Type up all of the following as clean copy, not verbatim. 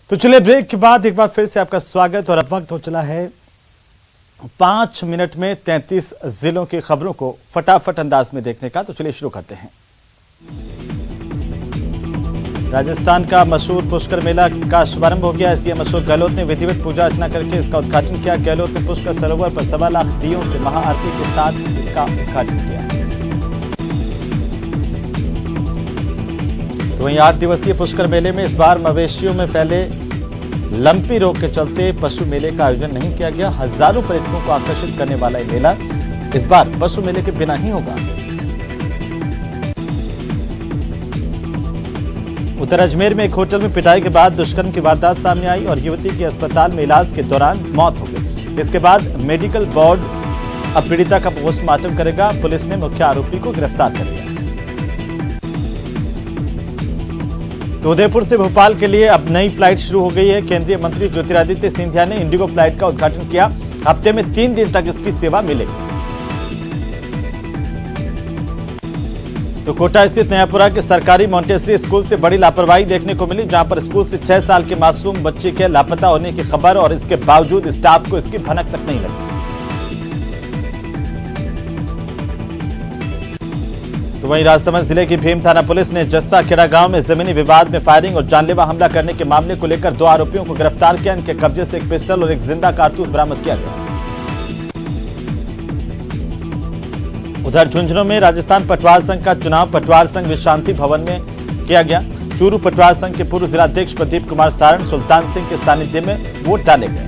तो चलिए ब्रेक के बाद एक बार फिर से आपका स्वागत। और अब वक्त हो चला है 5 मिनट में 33 जिलों की खबरों को फटाफट अंदाज में देखने का। तो चलिए शुरू करते हैं। राजस्थान का मशहूर पुष्कर मेला का शुभारंभ हो गया। सीएम अशोक गहलोत ने विधिवत पूजा अर्चना करके इसका उद्घाटन किया। गहलोत ने पुष्कर सरोवर पर 1.25 लाख दीयों से महाआरती के साथ इसका उद्घाटन किया। तो वहीं 8 दिवसीय पुष्कर मेले में इस बार मवेशियों में फैले लंपी रोग के चलते पशु मेले का आयोजन नहीं किया गया। हजारों पर्यटकों को आकर्षित करने वाला यह मेला इस बार पशु मेले के बिना ही होगा। उधर अजमेर में एक होटल में पिटाई के बाद दुष्कर्म की वारदात सामने आई और युवती की अस्पताल में इलाज के दौरान मौत हो गई। इसके बाद मेडिकल बोर्ड अब पीड़िता का पोस्टमार्टम करेगा। पुलिस ने मुख्य आरोपी को गिरफ्तार कर लिया। तो उदयपुर से भोपाल के लिए अब नई फ्लाइट शुरू हो गई है। केंद्रीय मंत्री ज्योतिरादित्य सिंधिया ने इंडिगो फ्लाइट का उद्घाटन किया। हफ्ते में 3 दिन तक इसकी सेवा मिलेगी। तो कोटा स्थित नयापुरा के सरकारी मॉन्टेसरी स्कूल से बड़ी लापरवाही देखने को मिली, जहां पर स्कूल से 6 साल के मासूम बच्चे के लापता होने की खबर और इसके बावजूद स्टाफ को इसकी भनक तक नहीं लगी। तो वहीं राजसमंद जिले की भीम थाना पुलिस ने जस्सा खेड़ा गांव में जमीनी विवाद में फायरिंग और जानलेवा हमला करने के मामले को लेकर 2 आरोपियों को गिरफ्तार किया। इनके कब्जे से एक पिस्टल और एक जिंदा कारतूस बरामद किया गया। उधर झुंझुनू में राजस्थान पटवार संघ का चुनाव पटवार संघ विश्रांति भवन में किया गया। चूरू पटवार संघ के पूर्व जिलाध्यक्ष प्रदीप कुमार सारण सुल्तान सिंह के सानिध्य में वोट डाले गए।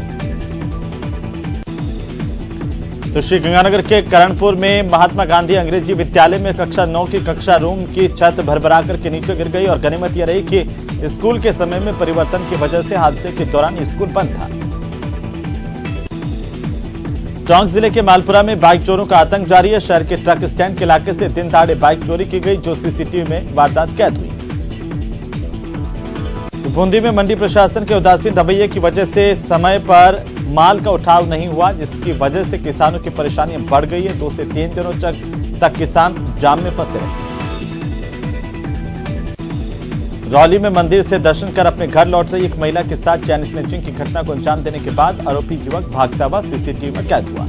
तो श्री गंगानगर के करणपुर में महात्मा गांधी अंग्रेजी विद्यालय में कक्षा 9 की कक्षा रूम की छत भरभरा करके नीचे गिर गई और गनीमत यह रही कि स्कूल के समय में परिवर्तन की वजह से हादसे के दौरान स्कूल बंद था। टोंक जिले के मालपुरा में बाइक चोरों का आतंक जारी है। शहर के ट्रक स्टैंड के इलाके से दिन दहाड़े बाइक चोरी की गई, जो सीसीटीवी में वारदात कैद हुई। तो बूंदी में मंडी प्रशासन के उदासीन रवैये की वजह से समय पर माल का उठाव नहीं हुआ, जिसकी वजह से किसानों की परेशानियां बढ़ गई है। 2 से 3 दिनों तक किसान जाम में फंसे रहे। रौली में मंदिर से दर्शन कर अपने घर लौट रही एक महिला के साथ चैन स्नैचिंग की घटना को अंजाम देने के बाद आरोपी युवक भागता हुआ सीसीटीवी में कैद हुआ।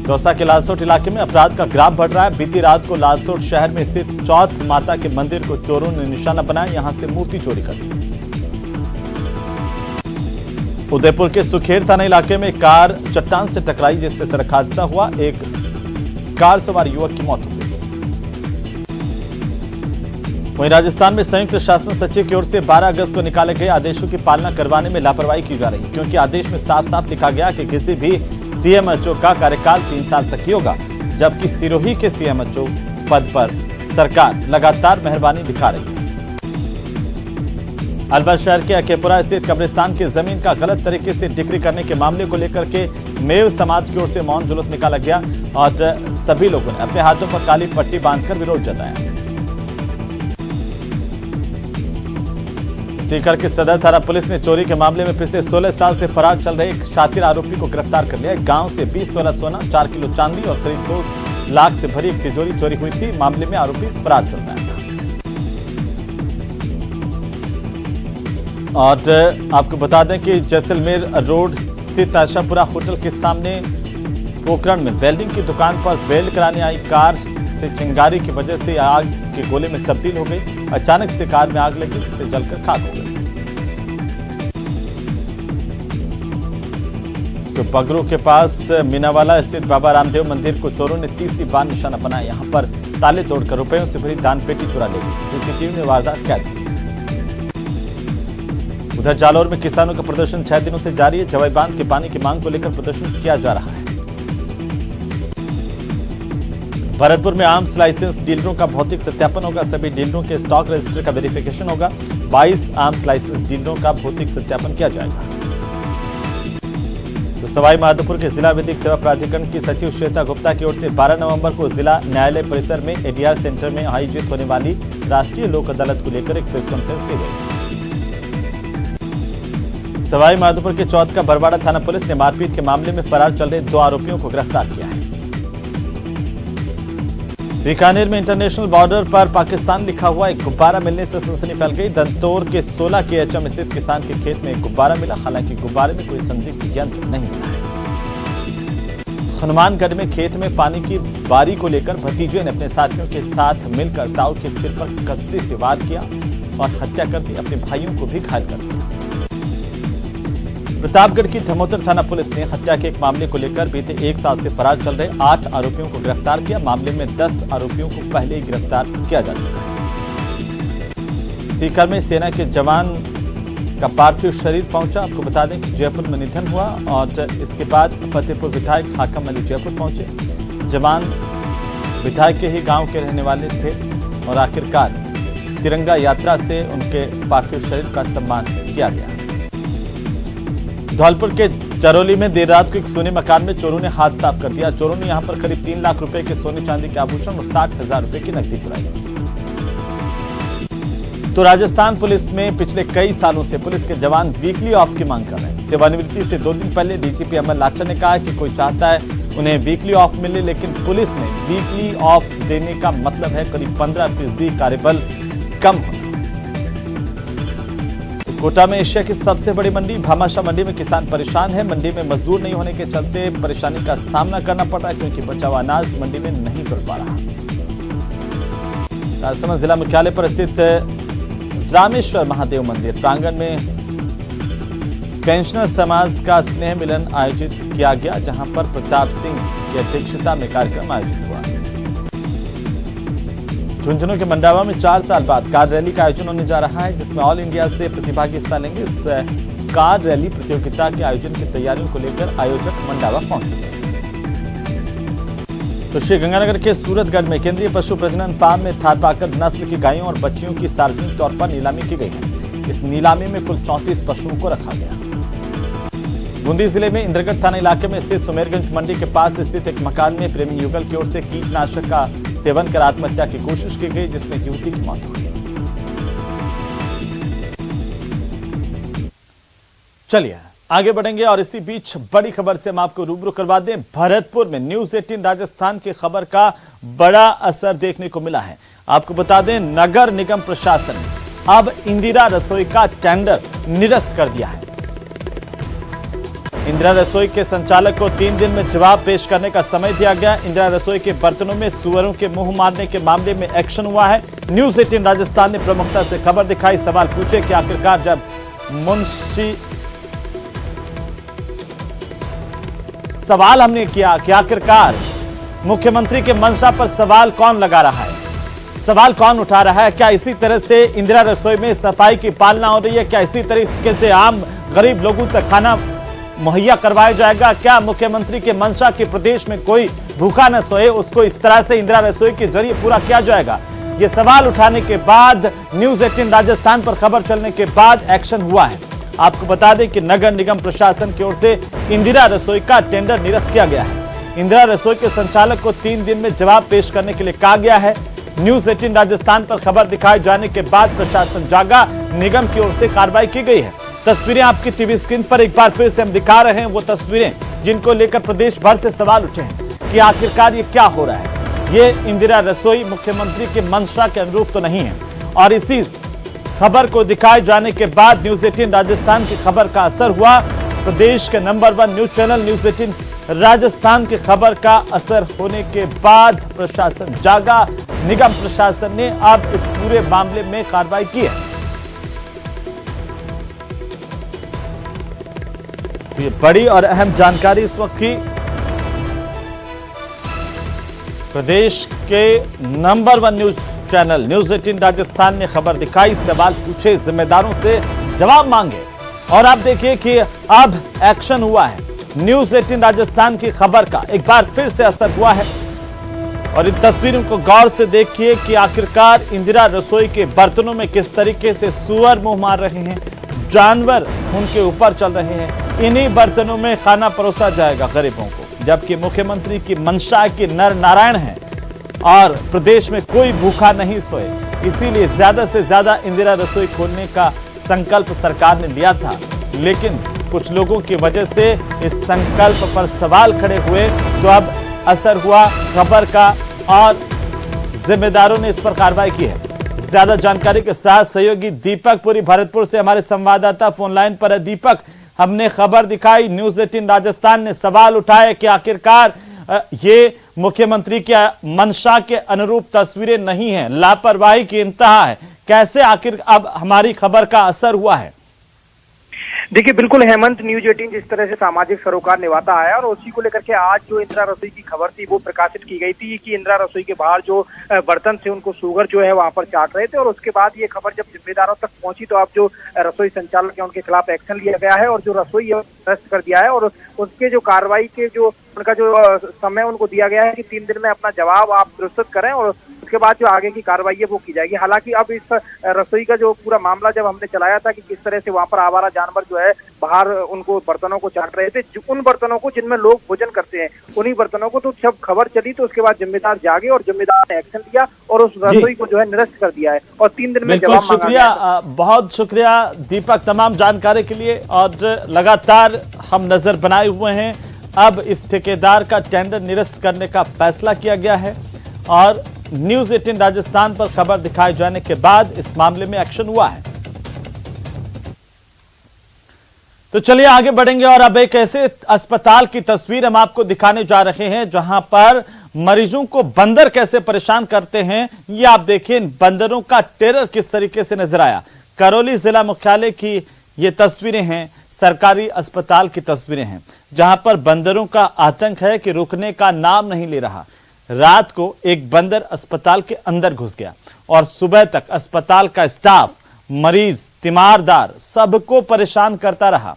दौसा के लालसोट इलाके में अपराध का ग्राफ बढ़ रहा है। बीती रात को लालसोट शहर में स्थित चौथ माता के मंदिर को चोरों ने निशाना बनाया, यहां से मूर्ति चोरी कर ली। उदयपुर के सुखेर थाना इलाके में कार चट्टान से टकराई, जिससे सड़क हादसा हुआ। एक कार सवार युवक की मौत हो गई। वहीं राजस्थान में संयुक्त शासन सचिव की ओर से 12 अगस्त को निकाले गए आदेशों की पालना करवाने में लापरवाही की जा रही है, क्योंकि आदेश में साफ साफ लिखा गया कि किसी भी सीएमएचओ का कार्यकाल 3 साल तक ही होगा, जबकि सिरोही के सीएमएचओ पद पर सरकार लगातार मेहरबानी दिखा रही है। अलवर शहर के अकेपुरा स्थित कब्रिस्तान की जमीन का गलत तरीके से डिक्री करने के मामले को लेकर के मेव समाज की ओर से मौन जुलूस निकाला गया और सभी लोगों ने अपने हाथों पर काली पट्टी बांधकर विरोध जताया। सीकर के सदर थाना पुलिस ने चोरी के मामले में पिछले 16 साल से फरार चल रहे एक शातिर आरोपी को गिरफ्तार कर लिया। गांव से 20 तोला सोना, 4 किलो चांदी और करीब 2 लाख से भरी एक तिजोरी चोरी हुई थी। मामले में आरोपी फरार चल रहा है। और आपको बता दें कि जैसलमेर रोड स्थित आशापुरा होटल के सामने पोखरण में वेल्डिंग की दुकान पर वेल्ड कराने आई कार से चिंगारी की वजह से आग के गोले में तब्दील हो गई। अचानक से कार में आग लगी, जिससे जलकर खाक हो गई। तो बगरू के पास मीनावाला स्थित बाबा रामदेव मंदिर को चोरों ने तीसरी बार निशाना बनाया। यहां पर ताले तोड़कर रुपयों से भरी दान पेटी चुरा ली गई। सीसीटीवी में वारदात कैद हुई। उधर जालौर में किसानों का प्रदर्शन 6 दिनों से जारी है। जवाई बांध के पानी की मांग को लेकर प्रदर्शन किया जा रहा है। भरतपुर में आर्म्स लाइसेंस डीलरों का भौतिक सत्यापन होगा। सभी डीलरों के स्टॉक रजिस्टर का वेरिफिकेशन होगा। 22 आर्म्स लाइसेंस डीलरों का भौतिक सत्यापन किया जाएगा। तो सवाई माधोपुर के जिला विधिक सेवा प्राधिकरण की सचिव श्वेता गुप्ता की ओर से 12 नवंबर को जिला न्यायालय परिसर में एडीआर सेंटर में आयोजित होने वाली राष्ट्रीय लोक अदालत को लेकर एक प्रेस कॉन्फ्रेंस की गई। सवाई माधोपुर के चौथ का बरवाड़ा थाना पुलिस ने मारपीट के मामले में फरार चल रहे 2 आरोपियों को गिरफ्तार किया है। बीकानेर में इंटरनेशनल बॉर्डर पर पाकिस्तान लिखा हुआ एक गुब्बारा मिलने से सनसनी फैल गई। दंतोर के 16 KHM स्थित किसान के खेत में एक गुब्बारा मिला। हालांकि गुब्बारे में कोई संदिग्ध यंत्र नहीं मिला है। हनुमानगढ़ में खेत में पानी की बारी को लेकर भतीजे ने अपने साथियों के साथ मिलकर ताऊ के सिर पर कस्सी से वार किया और हत्या कर दी। अपने भाइयों को भी घायल कर दिया। प्रतापगढ़ की धमोतर थाना पुलिस ने हत्या के एक मामले को लेकर बीते 1 साल से फरार चल रहे 8 आरोपियों को गिरफ्तार किया। मामले में 10 आरोपियों को पहले ही गिरफ्तार किया जा चुका है। सीकर में सेना के जवान का पार्थिव शरीर पहुंचा। आपको बता दें कि जयपुर में निधन हुआ और इसके बाद फतेहपुर विधायक हाकम अली जयपुर पहुंचे। जवान विधायक के ही गांव के रहने वाले थे और आखिरकार तिरंगा यात्रा से उनके पार्थिव शरीर का सम्मान किया गया। धौलपुर के चरौली में देर रात को एक सोने मकान में चोरों ने हाथ साफ कर दिया। चोरों ने यहां पर करीब 3 लाख रुपए के सोने चांदी के आभूषण और 60,000 रुपए की नकदी चुराई। तो राजस्थान पुलिस में पिछले कई सालों से पुलिस के जवान वीकली ऑफ की मांग कर रहे हैं। सेवानिवृत्ति से 2 दिन पहले डीजीपी अमर लाठर ने कहा कि कोई चाहता है उन्हें वीकली ऑफ मिले, लेकिन पुलिस में वीकली ऑफ देने का मतलब है करीब 15% कार्यबल कम होना। कोटा में एशिया की सबसे बड़ी मंडी भामाशाह मंडी में किसान परेशान है। मंडी में मजदूर नहीं होने के चलते परेशानी का सामना करना पड़ रहा है, क्योंकि बचा हुआ अनाज मंडी में नहीं तुल पा रहा। राजसमंद जिला मुख्यालय पर स्थित रामेश्वर महादेव मंदिर प्रांगण में पेंशनर समाज का स्नेह मिलन आयोजित किया गया, जहां पर प्रताप सिंह की अध्यक्षता में कार्यक्रम आयोजित हुआ। झुंझुनू के मंडावा में 4 साल बाद कार रैली का आयोजन होने जा रहा है, जिसमें ऑल इंडिया से प्रतिभागी हिस्सा लेंगे। इस कार रैली प्रतियोगिता के आयोजन की तैयारियों को लेकर आयोजक मंडावा पहुंचे। तो श्रीगंगानगर के सूरतगढ़ में केंद्रीय पशु प्रजनन फार्म में थारपाकर नस्ल की गायों और बच्चियों की सार्वजनिक तौर पर नीलामी की गई है। इस नीलामी में कुल 34 पशुओं को रखा गया। बूंदी जिले में इंद्रगढ़ थाना इलाके में स्थित सुमेरगंज मंडी के पास स्थित एक मकान में प्रेमी युगल की ओर से कीटनाशक का सेवन कर आत्महत्या की कोशिश की गई, जिसमें युवती की मौत हो गई। चलिए आगे बढ़ेंगे और इसी बीच बड़ी खबर से हम आपको रूबरू करवा दें। भरतपुर में न्यूज 18 राजस्थान की खबर का बड़ा असर देखने को मिला है। आपको बता दें, नगर निगम प्रशासन ने अब इंदिरा रसोई का टेंडर निरस्त कर दिया है। इंदिरा रसोई के संचालक को 3 दिन में जवाब पेश करने का समय दिया गया। इंदिरा रसोई के बर्तनों में सुअरों के मुंह मारने के मामले में एक्शन हुआ है। न्यूज 18 राजस्थान ने प्रमुखता से खबर दिखाई, सवाल पूछे कि आखिरकार जब मुंशी सवाल हमने किया कि आखिरकार मुख्यमंत्री के मंशा पर सवाल कौन लगा रहा है, सवाल कौन उठा रहा है? क्या इसी तरह से इंदिरा रसोई में सफाई की पालना हो रही है? क्या इसी तरीके से आम गरीब लोगों तक खाना मुहैया करवाया जाएगा? क्या मुख्यमंत्री के मंशा के प्रदेश में कोई भूखा न सोए, उसको इस तरह से इंदिरा रसोई के जरिए पूरा किया जाएगा? ये सवाल उठाने के बाद न्यूज 18 राजस्थान पर खबर चलने के बाद एक्शन हुआ है। आपको बता दें कि नगर निगम प्रशासन की ओर से इंदिरा रसोई का टेंडर निरस्त किया गया है। इंदिरा रसोई के संचालक को 3 दिन में जवाब पेश करने के लिए कहा गया है। न्यूज 18 राजस्थान पर खबर दिखाए जाने के बाद प्रशासन जागा, निगम की ओर से कार्रवाई की गई है। तस्वीरें आपकी टीवी स्क्रीन पर एक बार फिर से हम दिखा रहे हैं, वो तस्वीरें जिनको लेकर प्रदेश भर से सवाल उठे हैं कि आखिरकार ये क्या हो रहा है। ये इंदिरा रसोई मुख्यमंत्री के मंशा के अनुरूप तो नहीं है। और इसी खबर को दिखाए जाने के बाद न्यूज 18 राजस्थान की खबर का असर हुआ। प्रदेश के number 1 news channel news 18 Rajasthan की खबर का असर होने के बाद प्रशासन जागा, निगम प्रशासन ने अब इस पूरे मामले में कार्रवाई की है। तो ये बड़ी और अहम जानकारी इस वक्त की। प्रदेश के number 1 news channel news 18 Rajasthan ने खबर दिखाई, सवाल पूछे, जिम्मेदारों से जवाब मांगे और आप देखिए कि अब एक्शन हुआ है। न्यूज 18 राजस्थान की खबर का एक बार फिर से असर हुआ है। और इन तस्वीरों को गौर से देखिए कि आखिरकार इंदिरा रसोई के बर्तनों में किस तरीके से सुअर मुंह मार रहे हैं, जानवर उनके ऊपर चल रहे हैं। इन्हीं बर्तनों में खाना परोसा जाएगा गरीबों को, जबकि मुख्यमंत्री की मंशा की नर नारायण है और प्रदेश में कोई भूखा नहीं सोए। इसीलिए ज्यादा से ज्यादा इंदिरा रसोई खोलने का संकल्प सरकार ने लिया था, लेकिन कुछ लोगों की वजह से इस संकल्प पर सवाल खड़े हुए। तो अब असर हुआ खबर का और जिम्मेदारों ने इस पर कार्रवाई की है। ज्यादा जानकारी के साथ सहयोगी दीपक पुरी भरतपुर से हमारे संवाददाता फोन लाइन पर है। दीपक, हमने खबर दिखाई, न्यूज 18 राजस्थान ने सवाल उठाए कि आखिरकार ये मुख्यमंत्री की मंशा के अनुरूप तस्वीरें नहीं है, लापरवाही की इंतहा है। कैसे आखिर अब हमारी खबर का असर हुआ है? देखिए बिल्कुल हेमंत, न्यूज 18 जिस तरह से सामाजिक सरोकार निभाता है और उसी को लेकर के आज जो इंदिरा रसोई की खबर थी वो प्रकाशित की गई थी कि इंदिरा रसोई के बाहर जो बर्तन से उनको शुगर जो है वहां पर चाट रहे थे, और उसके बाद ये खबर जब जिम्मेदारों तक पहुंची तो अब जो रसोई संचालक है उनके खिलाफ एक्शन लिया गया है और जो रसोई है नष्ट कर दिया है और उसके जो कार्रवाई के जो उनका जो समय उनको दिया गया है कि 3 दिन में अपना जवाब आप प्रस्तुत करें और उसके बाद जो आगे की कार्रवाई है वो की जाएगी। हालांकि अब इस रसोई का जो पूरा मामला जब हमने चलाया था कि किस तरह से वहां पर आवारा जानवर जो है बाहर उनको बर्तनों को चाट रहे थे, उन बर्तनों को जिनमें लोग भोजन करते हैं उन्हीं बर्तनों को, तो जब खबर चली तो उसके बाद जिम्मेदार जागे और जिम्मेदार ने एक्शन लिया और उस रसोई को जो है निरस्त कर दिया है और 3 दिन में जवाब शुक्रिया, बहुत शुक्रिया दीपक तमाम जानकारी के लिए। और लगातार हम नजर बनाए हुए हैं, अब इस ठेकेदार का टेंडर निरस्त करने का फैसला किया गया है और न्यूज 18 राजस्थान पर खबर दिखाए जाने के बाद इस मामले में एक्शन हुआ है। तो चलिए आगे बढ़ेंगे और अब एक ऐसे अस्पताल की तस्वीर हम आपको दिखाने जा रहे हैं जहां पर मरीजों को बंदर कैसे परेशान करते हैं। ये आप देखिए, बंदरों का टेरर किस तरीके से नजर आया। करौली जिला मुख्यालय की ये तस्वीरें हैं, सरकारी अस्पताल की तस्वीरें हैं जहां पर बंदरों का आतंक है कि रुकने का नाम नहीं ले रहा। रात को एक बंदर अस्पताल के अंदर घुस गया और सुबह तक अस्पताल का स्टाफ, मरीज, तीमारदार सबको परेशान करता रहा,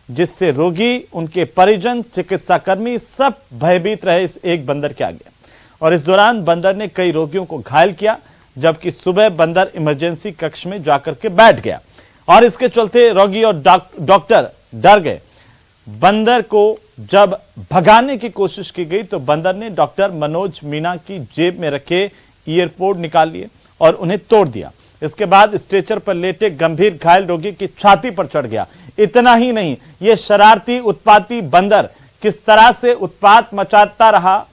जिससे रोगी, उनके परिजन, चिकित्साकर्मी सब भयभीत रहे इस एक बंदर के आगे। और इस दौरान बंदर ने कई रोगियों को घायल किया, जबकि सुबह बंदर इमरजेंसी कक्ष में जाकर के बैठ गया और इसके चलते रोगी और डॉक्टर डर गए। बंदर को जब भगाने की कोशिश की गई तो बंदर ने डॉक्टर मनोज मीणा की जेब में रखे ईयरपोड निकाल लिए और उन्हें तोड़ दिया। इसके बाद स्ट्रेचर पर लेटे गंभीर घायल रोगी की छाती पर चढ़ गया। इतना ही नहीं, यह शरारती उत्पाती बंदर किस तरह से उत्पात मचाता रहा,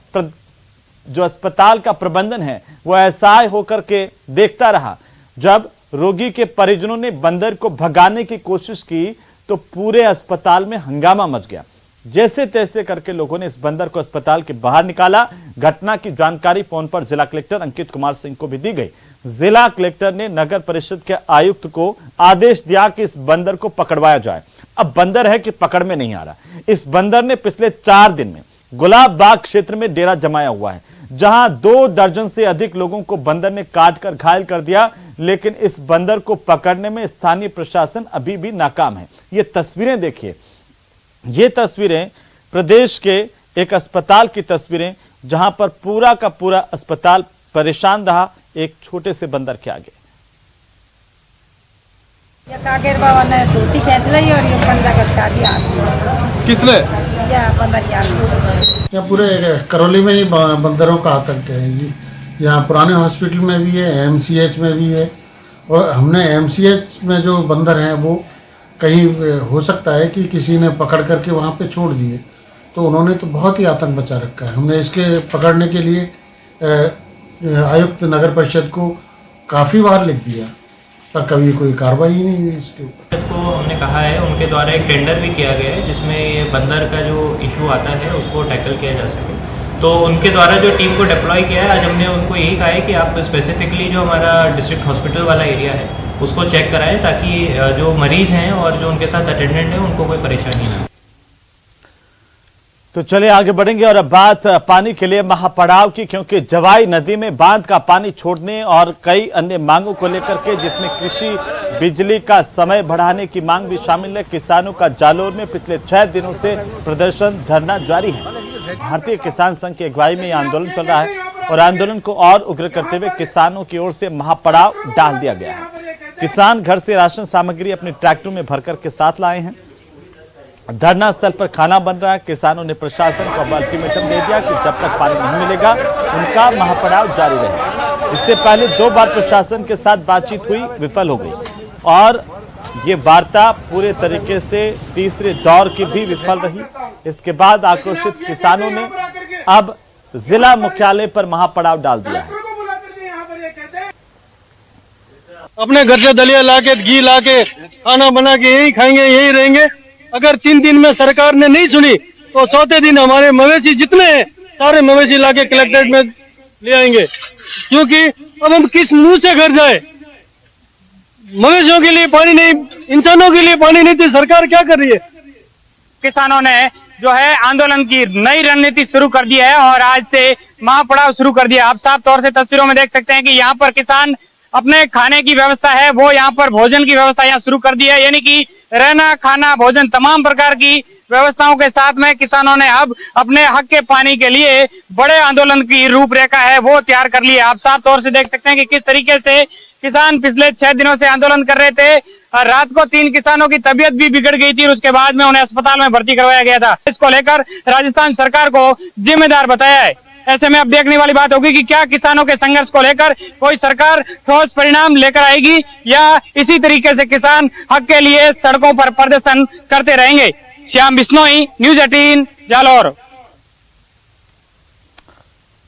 जो अस्पताल का प्रबंधन है वो असहाय होकर के देखता रहा। जब रोगी के परिजनों ने बंदर को भगाने की कोशिश की तो पूरे अस्पताल में हंगामा मच गया। जैसे तैसे करके लोगों ने इस बंदर को अस्पताल के बाहर निकाला। घटना की जानकारी फोन पर जिला कलेक्टर अंकित कुमार सिंह को भी दी गई। जिला कलेक्टर ने नगर परिषद के आयुक्त को आदेश दिया कि इस बंदर को पकड़वाया जाए। अब बंदर है कि पकड़ में नहीं आ रहा। इस बंदर ने पिछले 4 दिन में गुलाब बाग क्षेत्र में डेरा जमाया हुआ है, जहां 2 दर्जन से अधिक लोगों को बंदर ने काटकर घायल कर दिया। लेकिन इस बंदर को पकड़ने में स्थानीय प्रशासन अभी भी नाकाम है। ये तस्वीरें देखिए, ये तस्वीरें प्रदेश के एक अस्पताल की तस्वीरें जहां पर पूरा का पूरा अस्पताल परेशान रहा एक छोटे से बंदर के आगे। ये काकेर बाबा ने धोती खींच ली और ये बंदर कसका दिया। किसने? या बंदर यहाँ पूरे करौली में ही बंदरों का आतंक है। यहाँ पुराने हॉस्पिटल में भी है, एमसीएच में भी है और हमने एमसीएच में जो बंदर हैं वो कहीं हो सकता है कि किसी ने पकड़ करके वहाँ पे छोड़ दिए, तो उन्होंने तो बहुत ही आतंक मचा रखा है। हमने इसके पकड़ने के लिए आयुक्त नगर परिषद को काफ़ी बार लिख दिया पर कभी कोई कार्रवाई ही नहीं हुई इसके ऊपर। को हमने कहा है उनके द्वारा एक टेंडर भी किया गया है जिसमें ये बंदर का जो इशू आता है उसको टैकल किया जा सके, तो उनके द्वारा जो टीम को डिप्लॉय किया है, आज हमने उनको यही कहा है कि आप स्पेसिफिकली जो हमारा डिस्ट्रिक्ट हॉस्पिटल वाला एरिया है उसको चेक कराएं ताकि जो मरीज हैं और जो उनके साथ अटेंडेंट हैं उनको कोई परेशानी ना हो। तो चलिए आगे बढ़ेंगे और अब बात पानी के लिए महापड़ाव की, क्योंकि जवाई नदी में बांध का पानी छोड़ने और कई अन्य मांगों को लेकर के, जिसमें कृषि बिजली का समय बढ़ाने की मांग भी शामिल है। किसानों का जालोर में पिछले 6 दिनों से प्रदर्शन, धरना जारी है। भारतीय किसान संघ की अगुवाई में यह आंदोलन चल रहा है और आंदोलन को और उग्र करते हुए किसानों की ओर से महापड़ाव डाल दिया गया है। किसान घर से राशन सामग्री अपने ट्रैक्टरों में भरकर के साथ लाए हैं। धरना स्थल पर खाना बन रहा है। किसानों ने प्रशासन को अल्टीमेटम दे दिया कि जब तक पानी नहीं मिलेगा उनका महापड़ाव जारी रहेगा। इससे पहले 2 बार प्रशासन के साथ बातचीत हुई, विफल हो गई और ये वार्ता पूरे तरीके से तीसरे दौर की भी विफल रही। इसके बाद आक्रोशित किसानों ने अब जिला मुख्यालय पर महापड़ाव डाल दिया है। अपने घर से दलिया ला के घी ला के खाना बना के यही खाएंगे, यही रहेंगे। अगर 3 दिन में सरकार ने नहीं सुनी तो चौथे दिन हमारे मवेशी जितने हैं सारे मवेशी ला के कलेक्ट्रेट में ले आएंगे, क्योंकि अब हम किस मुंह से घर जाए। मवेशियों के लिए पानी नहीं, इंसानों के लिए पानी नहीं, तो सरकार क्या कर रही है। किसानों ने जो है आंदोलन की नई रणनीति शुरू कर दी है और आज से महापड़ाव शुरू कर दिया। आप साफ तौर से तस्वीरों में देख सकते हैं कि यहाँ पर किसान अपने खाने की व्यवस्था है वो यहाँ पर भोजन की व्यवस्था यहाँ शुरू कर दी है, यानी कि रहना, खाना, भोजन तमाम प्रकार की व्यवस्थाओं के साथ में किसानों ने अब अपने हक के पानी के लिए बड़े आंदोलन की रूपरेखा है वो तैयार कर ली है। आप साफ तौर से देख सकते हैं कि किस तरीके से किसान पिछले 6 दिनों से आंदोलन कर रहे थे। रात को 3 किसानों की तबीयत भी बिगड़ गई थी और उसके बाद में उन्हें अस्पताल में भर्ती करवाया गया था। इसको लेकर राजस्थान सरकार को जिम्मेदार बताया है। ऐसे में अब देखने वाली बात होगी कि क्या किसानों के संघर्ष को लेकर कोई सरकार ठोस परिणाम लेकर आएगी या इसी तरीके से किसान हक के लिए सड़कों पर प्रदर्शन करते रहेंगे। श्याम बिश्नोई, न्यूज़ 18 जालौर।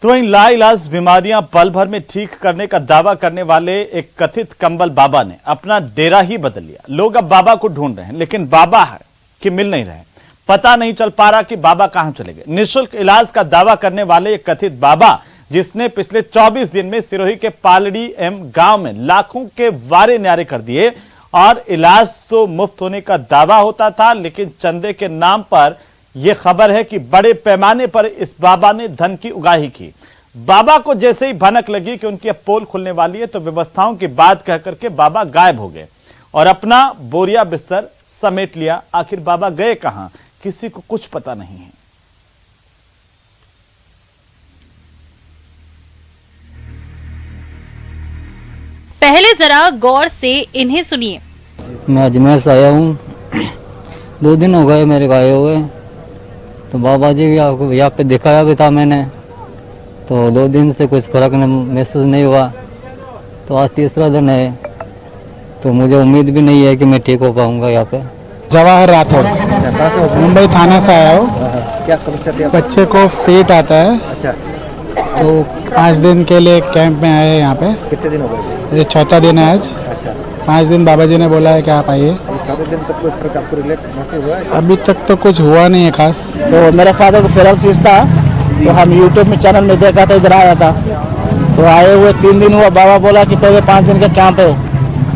तो वहीं लाइलाज बीमारियां पल भर में ठीक करने का दावा करने वाले एक कथित कंबल बाबा ने अपना डेरा ही बदल लिया। लोग अब बाबा को ढूंढ रहे हैं, लेकिन बाबा है कि मिल नहीं रहे। पता नहीं चल पा रहा कि बाबा कहां चले गए। निःशुल्क इलाज का दावा करने वाले एक कथित बाबा, जिसने पिछले 24 दिन में सिरोही के पालड़ी एम गांव में लाखों के वारे न्यारे कर दिए और इलाज तो मुफ्त होने का दावा होता था, लेकिन चंदे के नाम पर यह खबर है कि बड़े पैमाने पर इस बाबा ने धन की उगाही की। बाबा को जैसे ही भनक लगी कि उनकी अब पोल खुलने वाली है तो व्यवस्थाओं की बात कह करके बाबा गायब हो गए और अपना बोरिया बिस्तर समेट लिया। आखिर बाबा गए कहां, किसी को कुछ पता नहीं है। पहले जरा गौर से इन्हें सुनिए। मैं अजमेर से आया हूँ, 2 दिन हो गए मेरे आए हुए। तो बाबा जी यहाँ पे दिखाया भी था मैंने, तो 2 दिन से कुछ फर्क महसूस नहीं हुआ। तो आज 3रा दिन है, तो मुझे उम्मीद भी नहीं है कि मैं ठीक हो पाऊंगा। यहाँ पे जवाहर राठौड़, मुंबई थाना से आया हूँ। क्या समस्या थी? बच्चे को फिट आता है। अच्छा, तो 5 दिन के लिए कैंप में आए हैं यहाँ पे। कितने दिन हो गए? ये 4था दिन है आज। अच्छा, 5 दिन बाबा जी ने बोला है कि आप आइए। 4 दिन तक कोई फर्क आपको रिलेट महसूस हुआ है? अभी तक तो कुछ हुआ नहीं है खास। तो मेरे फादर को पैरालिसिस था, तो हम यूट्यूब में चैनल में देखा था, इधर आया था। तो आए हुए 3 दिन हुआ। बाबा बोला कि पहले 5 दिन का कैंप है,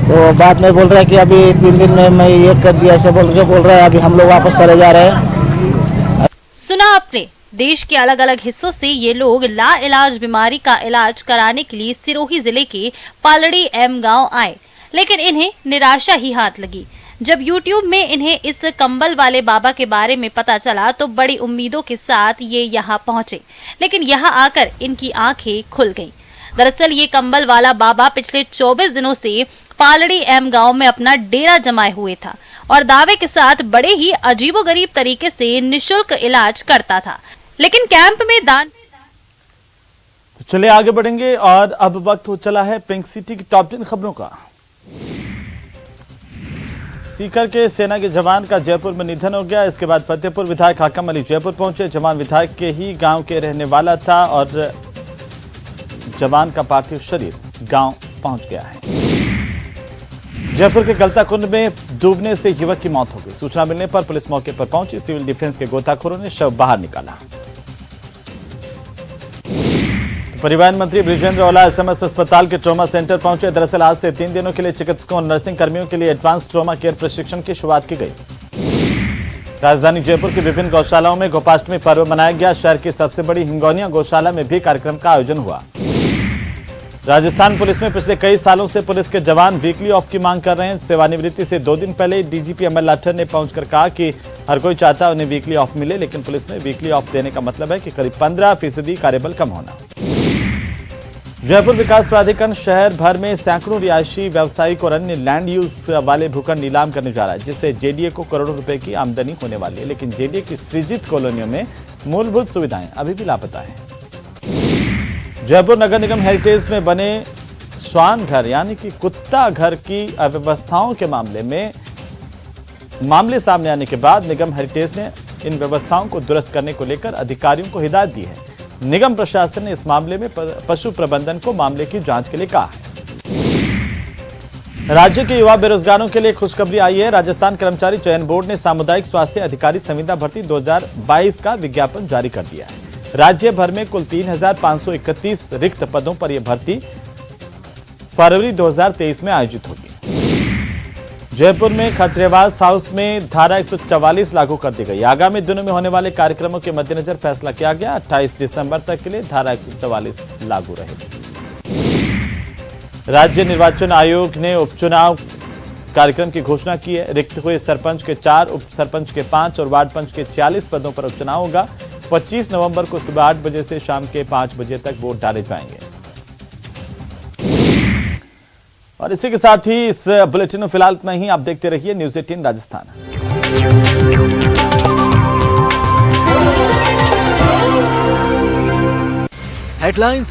तो बाद में बोल रहा है कि अभी 3 दिन में मैं ये कर दिया, ऐसे बोल रहा है। अभी हम लोग वापस चले जा रहे हैं। सुना आपने, देश के अलग अलग हिस्सों से ये लोग ला इलाज बीमारी का इलाज कराने के लिए सिरोही जिले के पालड़ी एम गांव आए, लेकिन इन्हें निराशा ही हाथ लगी। जब YouTube में इन्हें इस कंबल वाले बाबा के बारे में पता चला तो बड़ी उम्मीदों के साथ ये यहाँ पहुंचे, लेकिन यहाँ आकर इनकी आंखें खुल गईं। दरअसल ये कंबल वाला बाबा पिछले 24 दिनों से पालड़ी एम गांव में अपना डेरा जमाए हुए था और दावे के साथ बड़े ही अजीबोगरीब तरीके से निःशुल्क इलाज करता था, लेकिन कैंप में दान। चलिए आगे बढ़ेंगे और अब वक्त हो चला है पिंक सिटी की टॉप 10 खबरों का। सीकर के सेना के जवान का जयपुर में निधन हो गया। इसके बाद फतेहपुर विधायक हाकम अली जयपुर पहुंचे। जवान विधायक के ही गांव के रहने वाला था और जवान का पार्थिव शरीर गांव पहुंच गया है। जयपुर के गलता कुंड में डूबने से युवक की मौत हो गई। सूचना मिलने पर पुलिस मौके पर पहुंची। सिविल डिफेंस के गोताखोरों ने शव बाहर निकाला। परिवहन मंत्री बृजेंद्र ओला एसएमएस अस्पताल के ट्रॉमा सेंटर पहुंचे। दरअसल आज से 3 दिनों के लिए चिकित्सकों और नर्सिंग कर्मियों के लिए एडवांस ट्रॉमा केयर प्रशिक्षण की शुरुआत की गई। राजधानी जयपुर की विभिन्न गौशालाओं में गोपाष्टमी पर्व मनाया गया। शहर की सबसे बड़ी हिंगोनिया गौशाला में भी कार्यक्रम का आयोजन हुआ। राजस्थान पुलिस में पिछले कई सालों से पुलिस के जवान वीकली ऑफ की मांग कर रहे हैं। सेवानिवृत्ति से 2 दिन पहले डीजीपी अमर लाठर ने पहुंचकर कहा कि हर कोई चाहता है उन्हें वीकली ऑफ मिले, लेकिन पुलिस में वीकली ऑफ देने का मतलब है कि करीब 15% कार्यबल कम होना। जयपुर विकास प्राधिकरण शहर भर में सैकड़ों रिहायशी, व्यावसायिक और अन्य लैंड यूज वाले भूखंड नीलाम करने जा रहा है, जिससे जेडीए को करोड़ों रुपए की आमदनी होने वाली है। लेकिन जेडीए की सृजित कॉलोनियों में मूलभूत सुविधाएं अभी भी लापता है। जयपुर नगर निगम हेरिटेज में बने श्वान घर यानी कि कुत्ता घर की अव्यवस्थाओं के मामले सामने आने के बाद निगम हेरिटेज ने इन व्यवस्थाओं को दुरुस्त करने को लेकर अधिकारियों को हिदायत दी है। निगम प्रशासन ने इस मामले में पशु प्रबंधन को मामले की जांच के लिए कहा है। राज्य के युवा बेरोजगारों के लिए खुशखबरी आई है। राजस्थान कर्मचारी चयन बोर्ड ने सामुदायिक स्वास्थ्य अधिकारी संविदा भर्ती 2022 का विज्ञापन जारी कर दिया है। राज्य भर में कुल 3,531 रिक्त पदों पर यह भर्ती फरवरी 2023 में आयोजित होगी। जयपुर में खचरेवास हाउस में धारा 144 लागू कर दी गई। आगामी दिनों में होने वाले कार्यक्रमों के मद्देनजर फैसला किया गया। 28 दिसंबर तक के लिए धारा 144 लागू रहेगी। राज्य निर्वाचन आयोग ने उपचुनाव कार्यक्रम की घोषणा की है। रिक्त हुए सरपंच के 4, उप सरपंच के 5 और वार्ड पंच के 46 पदों पर उपचुनाव होगा। 25 नवंबर को सुबह 8 बजे से शाम के 5 बजे तक वोट डाले जाएंगे। और इसी के साथ ही इस बुलेटिन में फिलहाल इतना ही। आप देखते रहिए न्यूज़ 18 राजस्थान। हेडलाइंस